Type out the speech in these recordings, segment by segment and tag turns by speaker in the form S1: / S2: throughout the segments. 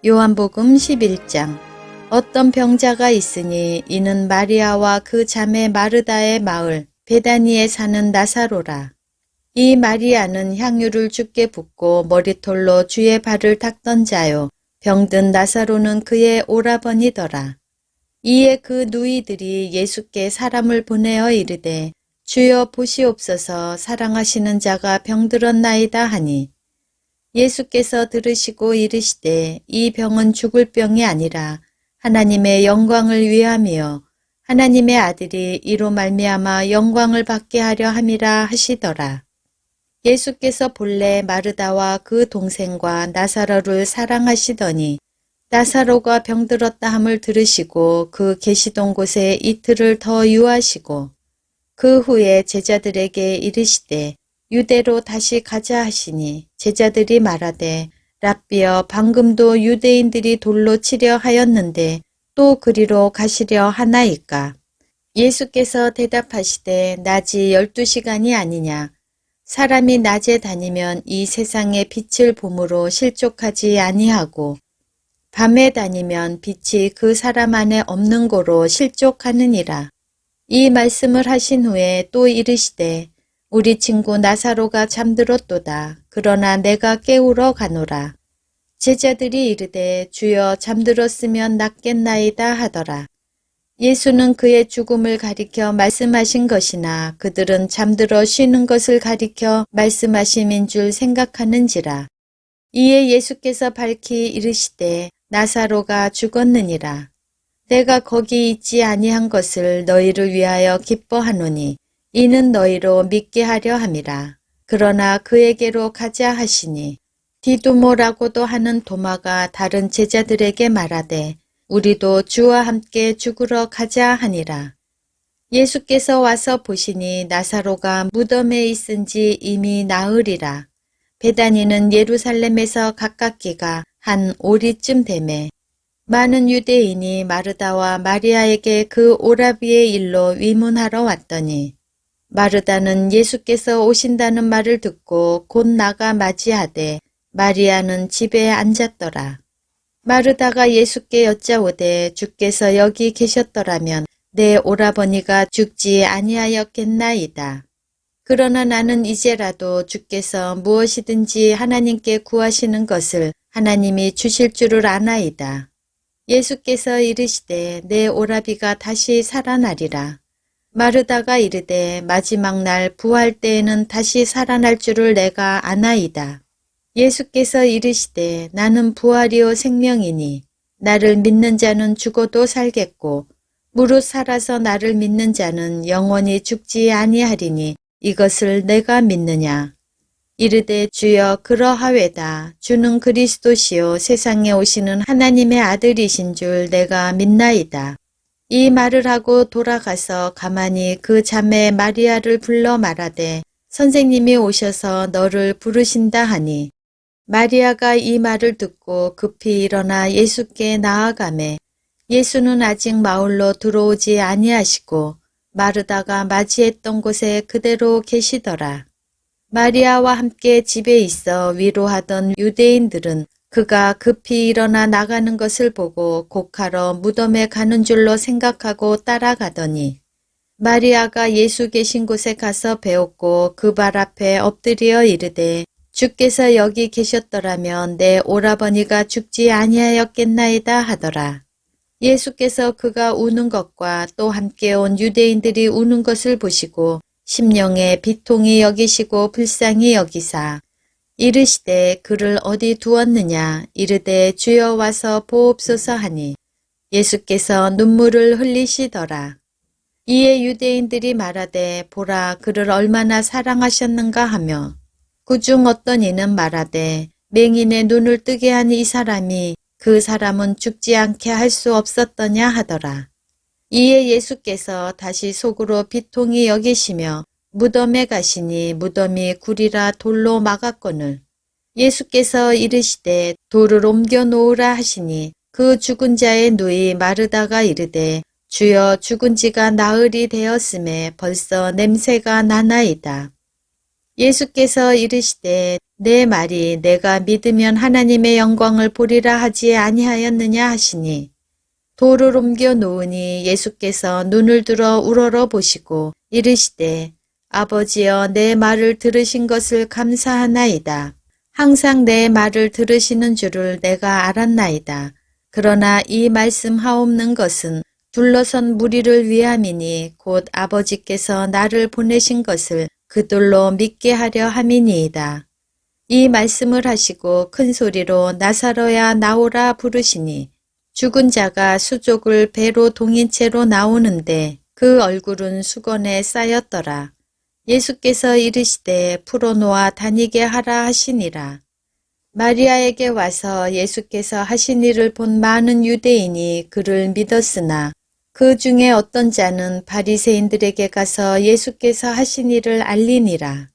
S1: 요한복음 11장. 어떤 병자가 있으니 이는 마리아와 그 자매 마르다의 마을 베다니에 사는 나사로라. 이 마리아는 향유를 주께 붓고 머리털로 주의 발을 닦던 자요. 병든 나사로는 그의 오라버니더라. 이에 그 누이들이 예수께 사람을 보내어 이르되 주여 보시옵소서, 사랑하시는 자가 병들었나이다 하니, 예수께서 들으시고 이르시되 이 병은 죽을 병이 아니라 하나님의 영광을 위함이요 하나님의 아들이 이로 말미암아 영광을 받게 하려 함이라 하시더라. 예수께서 본래 마르다와 그 동생과 나사로를 사랑하시더니 나사로가 병들었다 함을 들으시고 그 계시던 곳에 이틀을 더 유하시고 그 후에 제자들에게 이르시되 유대로 다시 가자 하시니, 제자들이 말하되 랍비여, 방금도 유대인들이 돌로 치려 하였는데 또 그리로 가시려 하나이까? 예수께서 대답하시되 낮이 12시간이 아니냐? 사람이 낮에 다니면 이 세상의 빛을 봄으로 실족하지 아니하고 밤에 다니면 빛이 그 사람 안에 없는 고로 실족하느니라. 이 말씀을 하신 후에 또 이르시되 우리 친구 나사로가 잠들었도다. 그러나 내가 깨우러 가노라. 제자들이 이르되 주여, 잠들었으면 낫겠나이다 하더라. 예수는 그의 죽음을 가리켜 말씀하신 것이나 그들은 잠들어 쉬는 것을 가리켜 말씀하심인 줄 생각하는지라. 이에 예수께서 밝히 이르시되 나사로가 죽었느니라. 내가 거기 있지 아니한 것을 너희를 위하여 기뻐하노니 이는 너희로 믿게 하려 함이라. 그러나 그에게로 가자 하시니, 디두모라고도 하는 도마가 다른 제자들에게 말하되 우리도 주와 함께 죽으러 가자 하니라. 예수께서 와서 보시니 나사로가 무덤에 있은지 이미 나으리라. 베다니는 예루살렘에서 가깝기가 한 오리쯤 되매 많은 유대인이 마르다와 마리아에게 그 오라비의 일로 위문하러 왔더니, 마르다는 예수께서 오신다는 말을 듣고 곧 나가 맞이하되 마리아는 집에 앉았더라. 마르다가 예수께 여짜오되 주께서 여기 계셨더라면 내 오라버니가 죽지 아니하였겠나이다. 그러나 나는 이제라도 주께서 무엇이든지 하나님께 구하시는 것을 하나님이 주실 줄을 아나이다. 예수께서 이르시되 내 오라비가 다시 살아나리라. 마르다가 이르되 마지막 날 부활 때에는 다시 살아날 줄을 내가 아나이다. 예수께서 이르시되 나는 부활이요 생명이니 나를 믿는 자는 죽어도 살겠고 무릇 살아서 나를 믿는 자는 영원히 죽지 아니하리니 이것을 내가 믿느냐? 이르되 주여, 그러하외다. 주는 그리스도시요 세상에 오시는 하나님의 아들이신 줄 내가 믿나이다. 이 말을 하고 돌아가서 가만히 그 자매 마리아를 불러 말하되 선생님이 오셔서 너를 부르신다 하니, 마리아가 이 말을 듣고 급히 일어나 예수께 나아가매 예수는 아직 마을로 들어오지 아니하시고 마르다가 맞이했던 곳에 그대로 계시더라. 마리아와 함께 집에 있어 위로하던 유대인들은 그가 급히 일어나 나가는 것을 보고 곡하러 무덤에 가는 줄로 생각하고 따라가더니, 마리아가 예수 계신 곳에 가서 배웠고 그 발 앞에 엎드려 이르되 주께서 여기 계셨더라면 내 오라버니가 죽지 아니하였겠나이다 하더라. 예수께서 그가 우는 것과 또 함께 온 유대인들이 우는 것을 보시고 심령에 비통히 여기시고 불쌍히 여기사 이르시되 그를 어디 두었느냐? 이르되 주여 와서 보옵소서 하니 예수께서 눈물을 흘리시더라. 이에 유대인들이 말하되 보라, 그를 얼마나 사랑하셨는가 하며 그중 어떤 이는 말하되 맹인의 눈을 뜨게 한 이 사람이 그 사람은 죽지 않게 할 수 없었더냐 하더라. 이에 예수께서 다시 속으로 비통히 여기시며 무덤에 가시니 무덤이 굴이라 돌로 막았거늘 예수께서 이르시되 돌을 옮겨 놓으라 하시니 그 죽은 자의 누이 마르다가 이르되 주여, 죽은 지가 나흘이 되었음에 벌써 냄새가 나나이다. 예수께서 이르시되 내 말이 내가 믿으면 하나님의 영광을 보리라 하지 아니하였느냐 하시니 돌을 옮겨 놓으니 예수께서 눈을 들어 우러러 보시고 이르시되 아버지여 내 말을 들으신 것을 감사하나이다. 항상 내 말을 들으시는 줄을 내가 알았나이다. 그러나 이 말씀하옵는 것은 둘러선 무리를 위함이니 곧 아버지께서 나를 보내신 것을 그들로 믿게 하려 함이니이다. 이 말씀을 하시고 큰 소리로 나사로야 나오라 부르시니 죽은 자가 수족을 배로 동인 채로 나오는데 그 얼굴은 수건에 쌓였더라. 예수께서 이르시되 풀어놓아 다니게 하라 하시니라. 마리아에게 와서 예수께서 하신 일을 본 많은 유대인이 그를 믿었으나 그 중에 어떤 자는 바리새인들에게 가서 예수께서 하신 일을 알리니라.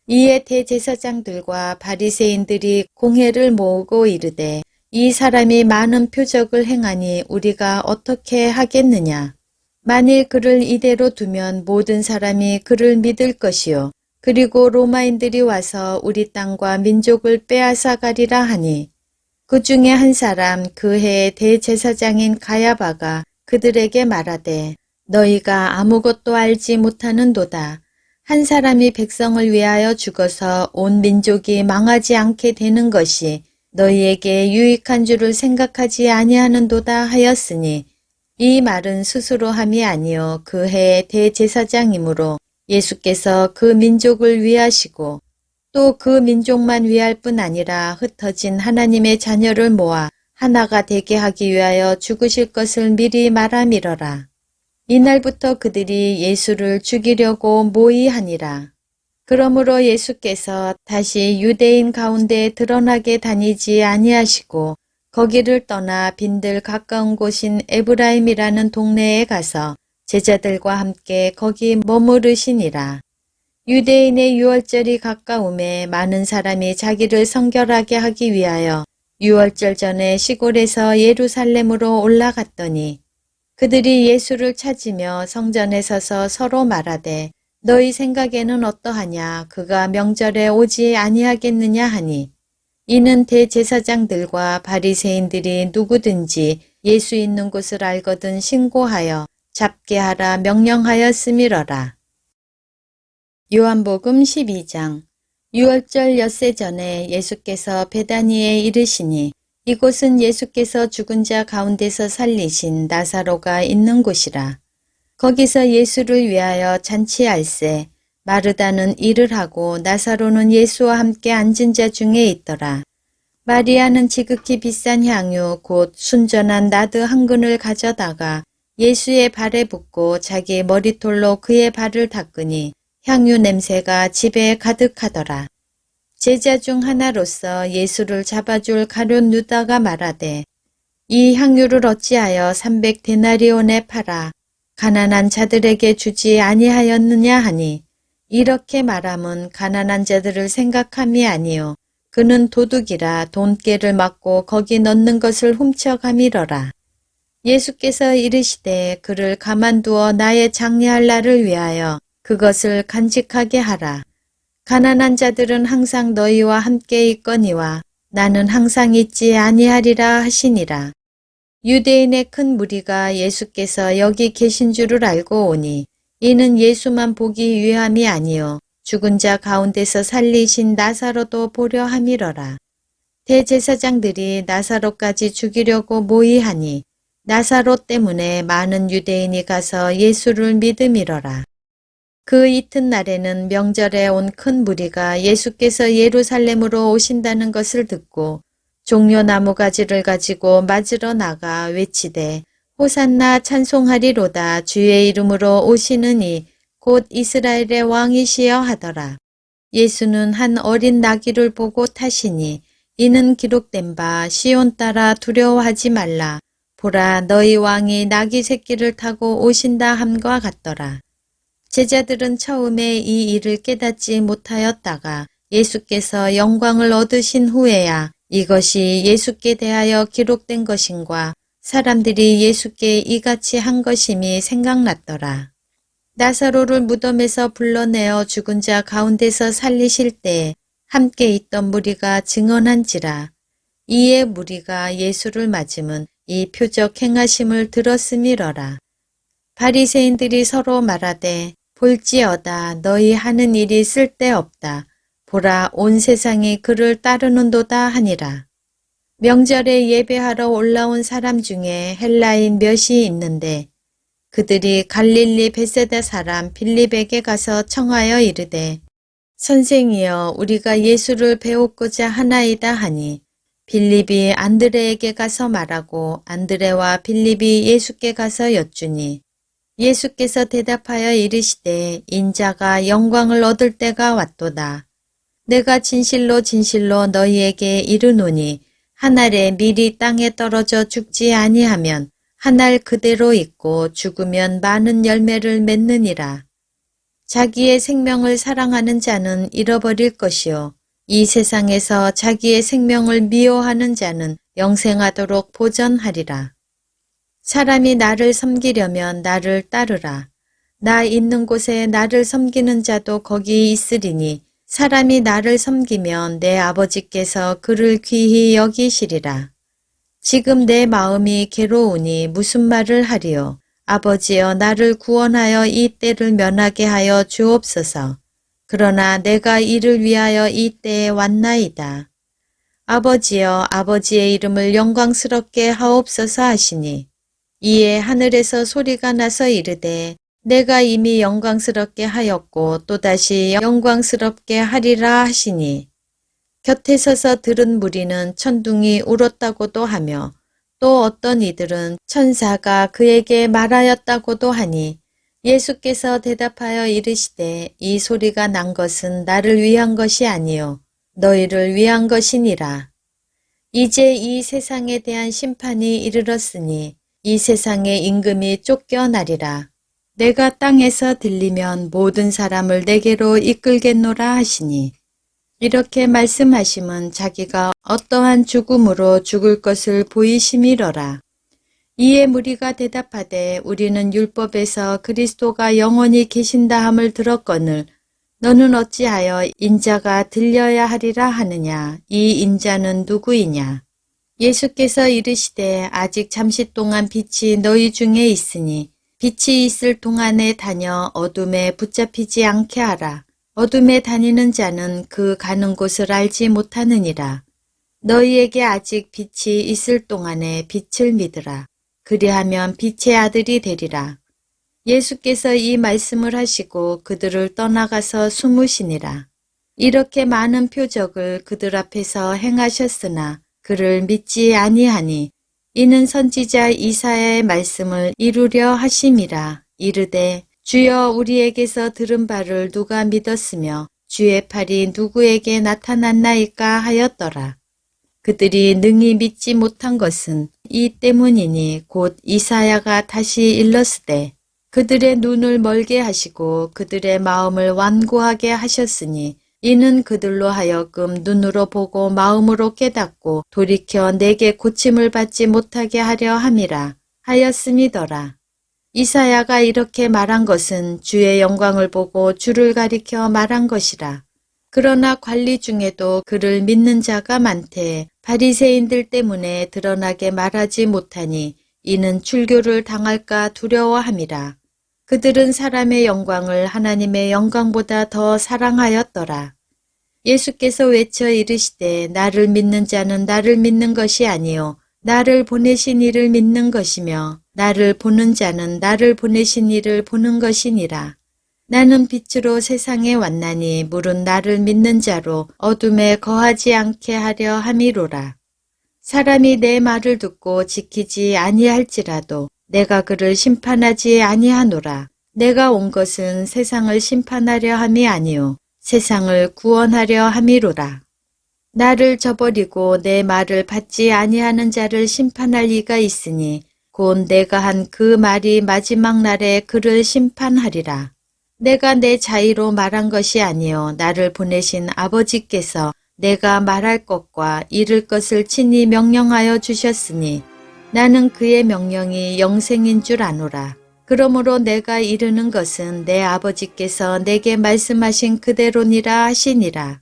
S1: 이에 대제사장들과 바리새인들이 공회를 모으고 이르되 이 사람이 많은 표적을 행하니 우리가 어떻게 하겠느냐. 만일 그를 이대로 두면 모든 사람이 그를 믿을 것이요. 그리고 로마인들이 와서 우리 땅과 민족을 빼앗아 가리라 하니 그 중에 한 사람 그 해의 대제사장인 가야바가 그들에게 말하되 너희가 아무것도 알지 못하는도다. 한 사람이 백성을 위하여 죽어서 온 민족이 망하지 않게 되는 것이 너희에게 유익한 줄을 생각하지 아니하는도다 하였으니 이 말은 스스로 함이 아니요 그 해의 대제사장이므로 예수께서 그 민족을 위하시고 또 그 민족만 위할 뿐 아니라 흩어진 하나님의 자녀를 모아 하나가 되게 하기 위하여 죽으실 것을 미리 말함이러라. 이날부터 그들이 예수를 죽이려고 모의하니라. 그러므로 예수께서 다시 유대인 가운데 드러나게 다니지 아니하시고 거기를 떠나 빈들 가까운 곳인 에브라임이라는 동네에 가서 제자들과 함께 거기 머무르시니라. 유대인의 유월절이 가까움에 많은 사람이 자기를 성결하게 하기 위하여 유월절 전에 시골에서 예루살렘으로 올라갔더니 그들이 예수를 찾으며 성전에 서서 서로 말하되 너희 생각에는 어떠하냐 그가 명절에 오지 아니하겠느냐 하니 이는 대제사장들과 바리새인들이 누구든지 예수 있는 곳을 알거든 신고하여 잡게 하라 명령하였음이러라. 요한복음 12장. 유월절 엿새 전에 예수께서 베다니에 이르시니 이곳은 예수께서 죽은 자 가운데서 살리신 나사로가 있는 곳이라. 거기서 예수를 위하여 잔치할세 마르다는 일을 하고 나사로는 예수와 함께 앉은 자 중에 있더라. 마리아는 지극히 비싼 향유 곧 순전한 나드 한 근을 가져다가 예수의 발에 붓고 자기 머리털로 그의 발을 닦으니 향유 냄새가 집에 가득하더라. 제자 중 하나로서 예수를 잡아줄 가룟 유다가 말하되 이 향유를 어찌하여 300데나리온에 팔아 가난한 자들에게 주지 아니하였느냐 하니 이렇게 말함은 가난한 자들을 생각함이 아니요 그는 도둑이라 돈깨를 맞고 거기 넣는 것을 훔쳐가미러라. 예수께서 이르시되 그를 가만두어 나의 장례할 날을 위하여 그것을 간직하게 하라. 가난한 자들은 항상 너희와 함께 있거니와 나는 항상 있지 아니하리라 하시니라. 유대인의 큰 무리가 예수께서 여기 계신 줄을 알고 오니 이는 예수만 보기 위함이 아니요 죽은 자 가운데서 살리신 나사로도 보려 함이러라. 대제사장들이 나사로까지 죽이려고 모의하니 나사로 때문에 많은 유대인이 가서 예수를 믿음이러라. 그 이튿날에는 명절에 온 큰 무리가 예수께서 예루살렘으로 오신다는 것을 듣고 종려나무 가지를 가지고 맞으러 나가 외치되 호산나 찬송하리로다 주의 이름으로 오시는 이 곧 이스라엘의 왕이시여 하더라. 예수는 한 어린 나귀를 보고 타시니 이는 기록된 바 시온 따라 두려워하지 말라. 보라 너희 왕이 나귀 새끼를 타고 오신다 함과 같더라. 제자들은 처음에 이 일을 깨닫지 못하였다가 예수께서 영광을 얻으신 후에야 이것이 예수께 대하여 기록된 것인과 사람들이 예수께 이같이 한 것임이 생각났더라. 나사로를 무덤에서 불러내어 죽은 자 가운데서 살리실 때 함께 있던 무리가 증언한지라. 이에 무리가 예수를 맞음은 이 표적 행하심을 들었음이러라. 바리새인들이 서로 말하되 볼지어다 너희 하는 일이 쓸데없다. 보라 온 세상이 그를 따르는도다 하니라. 명절에 예배하러 올라온 사람 중에 헬라인 몇이 있는데 그들이 갈릴리 베세다 사람 빌립에게 가서 청하여 이르되 선생이여 우리가 예수를 배우고자 하나이다 하니 빌립이 안드레에게 가서 말하고 안드레와 빌립이 예수께 가서 여쭈니 예수께서 대답하여 이르시되 인자가 영광을 얻을 때가 왔도다. 내가 진실로 진실로 너희에게 이르노니 한 알에 밀이 땅에 떨어져 죽지 아니하면 한 알 그대로 있고 죽으면 많은 열매를 맺느니라. 자기의 생명을 사랑하는 자는 잃어버릴 것이요. 이 세상에서 자기의 생명을 미워하는 자는 영생하도록 보전하리라. 사람이 나를 섬기려면 나를 따르라. 나 있는 곳에 나를 섬기는 자도 거기 있으리니 사람이 나를 섬기면 내 아버지께서 그를 귀히 여기시리라. 지금 내 마음이 괴로우니 무슨 말을 하리요. 아버지여 나를 구원하여 이 때를 면하게 하여 주옵소서. 그러나 내가 이를 위하여 이 때에 왔나이다. 아버지여 아버지의 이름을 영광스럽게 하옵소서 하시니 이에 하늘에서 소리가 나서 이르되 내가 이미 영광스럽게 하였고 또다시 영광스럽게 하리라 하시니 곁에 서서 들은 무리는 천둥이 울었다고도 하며 또 어떤 이들은 천사가 그에게 말하였다고도 하니 예수께서 대답하여 이르시되 이 소리가 난 것은 나를 위한 것이 아니요 너희를 위한 것이니라. 이제 이 세상에 대한 심판이 이르렀으니 이 세상의 임금이 쫓겨나리라. 내가 땅에서 들리면 모든 사람을 내게로 이끌겠노라 하시니 이렇게 말씀하심은 자기가 어떠한 죽음으로 죽을 것을 보이심이러라. 이에 무리가 대답하되 우리는 율법에서 그리스도가 영원히 계신다 함을 들었거늘 너는 어찌하여 인자가 들려야 하리라 하느냐. 이 인자는 누구이냐. 예수께서 이르시되 아직 잠시 동안 빛이 너희 중에 있으니 빛이 있을 동안에 다녀 어둠에 붙잡히지 않게 하라. 어둠에 다니는 자는 그 가는 곳을 알지 못하느니라. 너희에게 아직 빛이 있을 동안에 빛을 믿으라. 그리하면 빛의 아들이 되리라. 예수께서 이 말씀을 하시고 그들을 떠나가서 숨으시니라. 이렇게 많은 표적을 그들 앞에서 행하셨으나 그를 믿지 아니하니 이는 선지자 이사야의 말씀을 이루려 하심이라. 이르되 주여 우리에게서 들은 바를 누가 믿었으며 주의 팔이 누구에게 나타났나이까 하였더라. 그들이 능히 믿지 못한 것은 이 때문이니 곧 이사야가 다시 일렀으되 그들의 눈을 멀게 하시고 그들의 마음을 완고하게 하셨으니 이는 그들로 하여금 눈으로 보고 마음으로 깨닫고 돌이켜 내게 고침을 받지 못하게 하려 함이라 하였음이더라. 이사야가 이렇게 말한 것은 주의 영광을 보고 주를 가리켜 말한 것이라. 그러나 관리 중에도 그를 믿는 자가 많되 바리새인들 때문에 드러나게 말하지 못하니 이는 출교를 당할까 두려워함이라. 그들은 사람의 영광을 하나님의 영광보다 더 사랑하였더라. 예수께서 외쳐 이르시되 나를 믿는 자는 나를 믿는 것이 아니요 나를 보내신 이를 믿는 것이며 나를 보는 자는 나를 보내신 이를 보는 것이니라. 나는 빛으로 세상에 왔나니 물은 나를 믿는 자로 어둠에 거하지 않게 하려 함이로라. 사람이 내 말을 듣고 지키지 아니할지라도 내가 그를 심판하지 아니하노라. 내가 온 것은 세상을 심판하려 함이 아니요 세상을 구원하려 함이로라. 나를 저버리고 내 말을 받지 아니하는 자를 심판할 이가 있으니 곧 내가 한 그 말이 마지막 날에 그를 심판하리라. 내가 내 자의로 말한 것이 아니요 나를 보내신 아버지께서 내가 말할 것과 이룰 것을 친히 명령하여 주셨으니 나는 그의 명령이 영생인 줄 아노라. 그러므로 내가 이르는 것은 내 아버지께서 내게 말씀하신 그대로니라 하시니라.